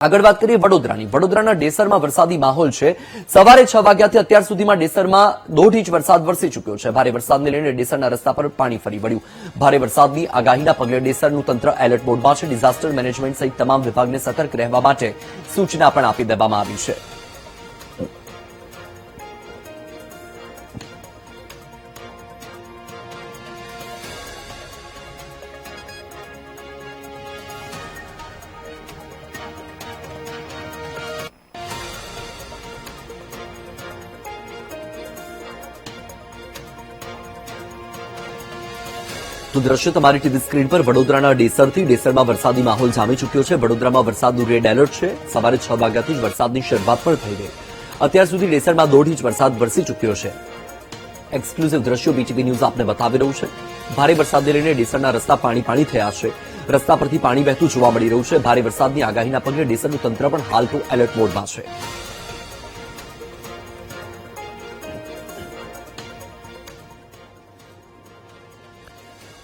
આગળ વાત કરીએ વડોદરાની. વડોદરાના ડેસરમાં વરસાદી માહોલ છે. સવારે 6 વાગ્યાથી અત્યાર સુધીમાં ડેસરમાં 1.5 ઇંચ વરસાદ વરસી ચૂક્યો છે. ભારે વરસાદને લઈને ડેસરના રસ્તા પર પાણી ફરી વળ્યું. ભારે વરસાદની આગાહીના પગલે ડેસરનું તંત્ર એલર્ટ મોડમાં છે. ડિઝાસ્ટર મેનેજમેન્ટ સહિત તમામ વિભાગને સતર્ક રહેવા માટે સૂચના પણ આપી દેવામાં આવી છે. તો દ્રશ્ય તમારી ટીવી સ્ક્રીન પર વડોદરાના ડેસરથી. ડેસરમાં વરસાદી માહોલ જામી ચૂક્યો છે. વડોદરામાં વરસાદનું રેડ એલર્ટ છે. સવારે 6 વાગ્યાથી જ વરસાદની શરૂઆત પણ થઈ ગઈ. અત્યાર સુધી ડેસરમાં 1.5 ઇંચ વરસાદ વરસી ચૂક્યો છે. એક્સક્લુઝિવ દ્રશ્યો બીટીવી ન્યૂઝ આપને બતાવી રહ્યું છે. ભારે વરસાદને લઈને ડેસરના રસ્તા પાણી થયા છે. રસ્તા પરથી પાણી વહેતું જોવા મળી રહ્યું છે. ભારે વરસાદની આગાહીના પગલે ડેસરનું તંત્ર પણ હાલ તો એલર્ટ મોડમાં છે.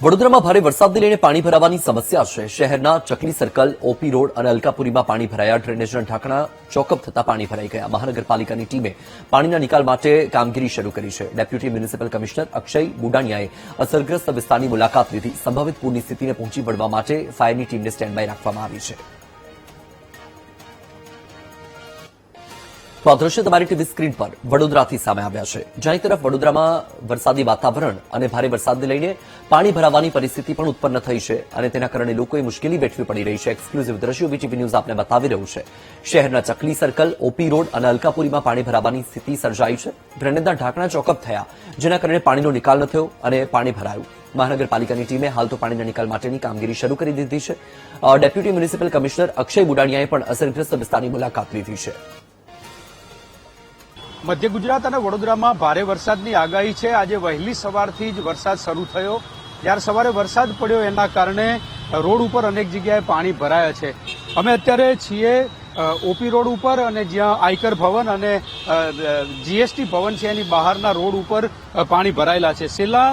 વડોદરામાં ભારે વરસાદને લઈને પાણી ભરાવાની સમસ્યા છે. શહેરના ચકલી સર્કલ, ઓપી રોડ અને અલકાપુરીમાં પાણી ભરાયા. ડ્રેનેજના ઢાંકણા ચોકઅપ થતા પાણી ભરાઈ ગયા. મહાનગરપાલિકાની ટીમે પાણીના નિકાલ માટે કામગીરી શરૂ કરી છે. ડેપ્યુટી મ્યુનિસિપલ કમિશનર અક્ષય બુડાણિયાએ અસરગ્રસ્ત વિસ્તારની મુલાકાત લીધી. સંભવિત પૂરની સ્થિતિને પહોંચી વળવા માટે ફાયરની ટીમને સ્ટેન્ડ બાય રાખવામાં આવી છે. તો આ દ્રશ્ય તમારી ટીવી સ્ક્રીન પર વડોદરાથી સામે આવ્યા છે. જ્યાં તરફ વડોદરામાં વરસાદી વાતાવરણ અને ભારે વરસાદને લઈને પાણી ભરાવાની પરિસ્થિતિ પણ ઉત્પન્ન થઈ છે અને તેના કારણે લોકોએ મુશ્કેલી વેઠવી પડી રહી છે. એક્સક્લુઝિવ દ્રશ્યો બીટીવી ન્યૂઝ આપને બતાવી રહ્યું છે. શહેરના ચકલી સર્કલ, ઓપી રોડ અને અલકાપુરીમાં પાણી ભરાવાની સ્થિતિ સર્જાઈ છે. ડ્રેનેજના ઢાંકણા ચોકઅપ થયા, જેના કારણે પાણીનો નિકાલ ન થયો અને પાણી ભરાયું. મહાનગરપાલિકાની ટીમે હાલ તો પાણીના નિકાલ માટેની કામગીરી શરૂ કરી દીધી છે. ડેપ્યુટી મ્યુનિસિપલ કમિશનર અક્ષય બુડાણિયાએ પણ અસરગ્રસ્ત વિસ્તારની મુલાકાત લીધી છે. મધ્ય ગુજરાત અને વડોદરામાં ભારે વરસાદની આગાહી છે. આજે વહેલી સવારથી જ વરસાદ શરૂ થયો. જ્યારે સવારે વરસાદ પડ્યો એના કારણે રોડ ઉપર અનેક જગ્યાએ પાણી ભરાયા છે. અમે અત્યારે છીએ ઓપી રોડ ઉપર અને જ્યાં આયકર ભવન અને જીએસટી ભવન છે એની બહારના રોડ ઉપર પાણી ભરાયેલા છે. છેલ્લા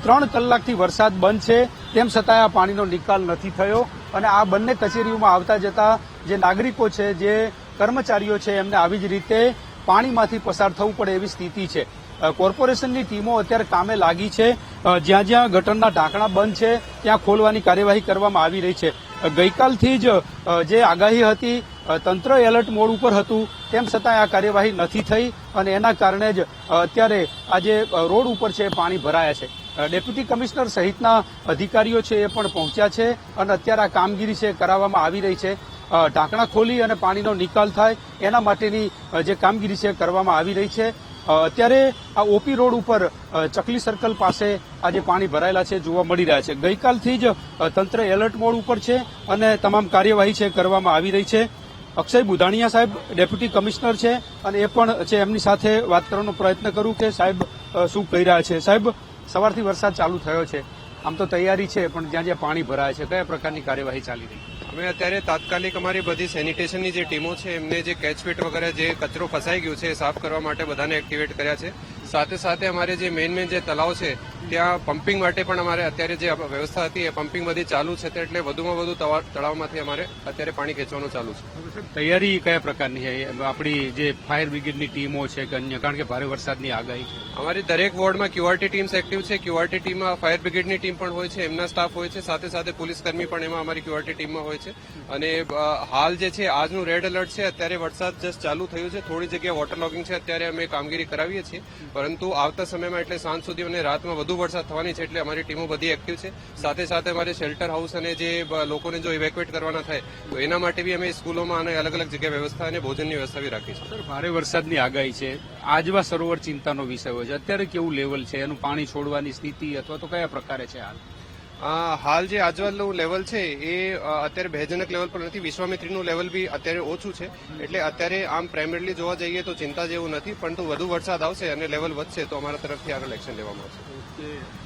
3 કલાકથી વરસાદ બંધ છે, તેમ છતાં આ પાણીનો નિકાલ નથી થયો અને આ બંને કચેરીઓમાં આવતા જતા જે નાગરિકો છે, જે કર્મચારીઓ છે, એમને આવી જ રીતે પાણીમાંથી પસાર થવું પડે એવી સ્થિતિ છે. કોર્પોરેશનની ટીમો અત્યારે કામે લાગી છે. જ્યાં જ્યાં ગટરના ઢાંકણા બંધ છે ત્યાં ખોલવાની કાર્યવાહી કરવામાં આવી રહી છે. ગઈકાલથી જ જે આગાહી હતી, તંત્ર એલર્ટ મોડ ઉપર હતું, તેમ છતાં આ કાર્યવાહી નથી થઈ અને એના કારણે જ અત્યારે આજે રોડ ઉપર છે પાણી ભરાયા છે. ડેપ્યુટી કમિશનર સહિતના અધિકારીઓ છે એ પણ પહોંચ્યા છે અને અત્યારે આ કામગીરી છે કરાવવામાં આવી રહી છે. ઢાંકણા ખોલી અને પાણીનો નિકાલ થાય એના માટેની જે કામગીરી છે કરવામાં આવી રહી છે. અત્યારે આ ઓપી રોડ ઉપર ચકલી સર્કલ પાસે આજે પાણી ભરાયેલા છે જોવા મળી રહ્યા છે. ગઈકાલથી જ તંત્ર એલર્ટ મોડ ઉપર છે અને તમામ કાર્યવાહી છે કરવામાં આવી રહી છે. અક્ષય બુડાણિયા સાહેબ ડેપ્યુટી કમિશનર છે અને એ પણ છે, એમની સાથે વાત કરવાનો પ્રયત્ન કરું કે સાહેબ શું કહી રહ્યા છે. સાહેબ, સવારથી વરસાદ ચાલુ થયો છે, આમ તો તૈયારી છે, પણ જ્યાં જ્યાં પાણી ભરાય છે કયા પ્રકારની કાર્યવાહી ચાલી રહી? અમે અત્યારે તાત્કાલિક અમારી બધી સેનિટેશનની જે ટીમો છે એમને જે કેચપીટ વગેરે જે કચરો ફસાઈ ગયું છે એ સાફ કરવા માટે બધાને એક્ટિવેટ કર્યા છે. સાથે સાથે અમારે જે મેઇન જે તલાવ છે ત્યાં પમ્પિંગ માટે પણ અમારે અત્યારે જે વ્યવસ્થા હતી એ પમ્પિંગ બધી ચાલુ છે, એટલે વધુમાં વધુ તળાવમાંથી અમારે અત્યારે પાણી ખેંચવાનું ચાલુ છે. તૈયારી કયા પ્રકારની છે આપણી જે ફાયર બ્રિગેડની ટીમો છે કે અન્ય, કારણ કે ભારે વરસાદની આગાહી? અમારી દરેક વોર્ડમાં ક્યુઆરટી ટીમ્સ એક્ટિવ છે. ક્યુઆરટી ટીમમાં ફાયર બ્રિગેડની ટીમ પણ હોય છે, એમના સ્ટાફ હોય છે, સાથે સાથે પોલીસ કર્મી પણ એમાં અમારી ક્યુઆરટી ટીમમાં હોય છે. અને હાલ જે છે આજનું રેડ એલર્ટ છે. અત્યારે વરસાદ જસ્ટ ચાલુ થયું છે, થોડી જગ્યાએ વોટર લોગિંગ છે, અત્યારે અમે કામગીરી કરાવીએ છીએ, પરંતુ આવતા સમયમાં એટલે સાંજ સુધી અને રાતમાં વધુ વરસાદ થવાની છે, એટલે અમારી ટીમો બધી એક્ટિવ છે. સાથે સાથે અમારે શેલ્ટર હાઉસ અને જે લોકોને જો ઇવેક્યુએટ કરવાના થાય તો એના માટે બી અમે સ્કૂલોમાં અને અલગ અલગ જગ્યાએ વ્યવસ્થા અને ભોજનની વ્યવસ્થા બી રાખી છે. ભારે વરસાદની આગાહી છે, આજવા સરોવર ચિંતાનો વિષય હોય છે. અત્યારે કેવું લેવલ છે એનું, પાણી છોડવાની સ્થિતિ અથવા તો કયા પ્રકારે છે હાલ? હાલ જે આજવાનું લેવલ છે એ અત્યારે ભયજનક લેવલ પર નથી. વિશ્વામિત્રીનું લેવલ બી અત્યારે ઓછું છે, એટલે અત્યારે આમ પ્રાઇમરીલી જોવા જઈએ તો ચિંતા જેવું નથી, પરંતુ વધુ વરસાદ આવશે અને લેવલ વધશે તો અમારા તરફથી આગળ એક્શન લેવામાં આવશે.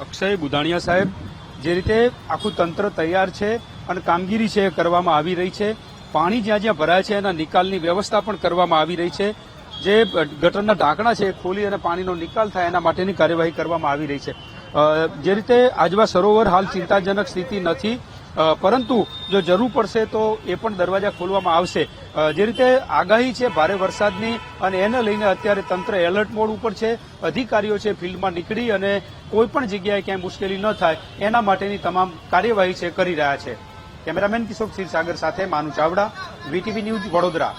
અક્ષય બુડાણિયા સાહેબ, જે રીતે આખું તંત્ર તૈયાર છે અને કામગીરી છે કરવામાં આવી રહી છે, પાણી જ્યાં જ્યાં ભરાય છે એના નિકાલની વ્યવસ્થા પણ કરવામાં આવી રહી છે. જે ગટરના ઢાંકણા છે ખોલી અને પાણીનો નિકાલ થાય એના માટેની કાર્યવાહી કરવામાં આવી રહી છે. જે રીતે આજવા સરોવર હાલ ચિંતાજનક સ્થિતિ નથી, પરંતુ જો જરૂર પડશે તો એ પણ દરવાજા ખોલવામાં આવશે. જે રીતે આગાહી છે ભારે વરસાદની અને એને લઈને અત્યારે તંત્ર એલર્ટ મોડ ઉપર છે. અધિકારીઓ છે ફિલ્ડમાં નીકળી અને કોઈ પણ જગ્યાએ ક્યાંય મુશ્કેલી ન થાય એના માટેની તમામ કાર્યવાહી છે કરી રહ્યા છે. કેમેરામેન કિશોર ક્ષીરસાગર સાથે માનુ ચાવડા, વીટીવી ન્યૂઝ, વડોદરા.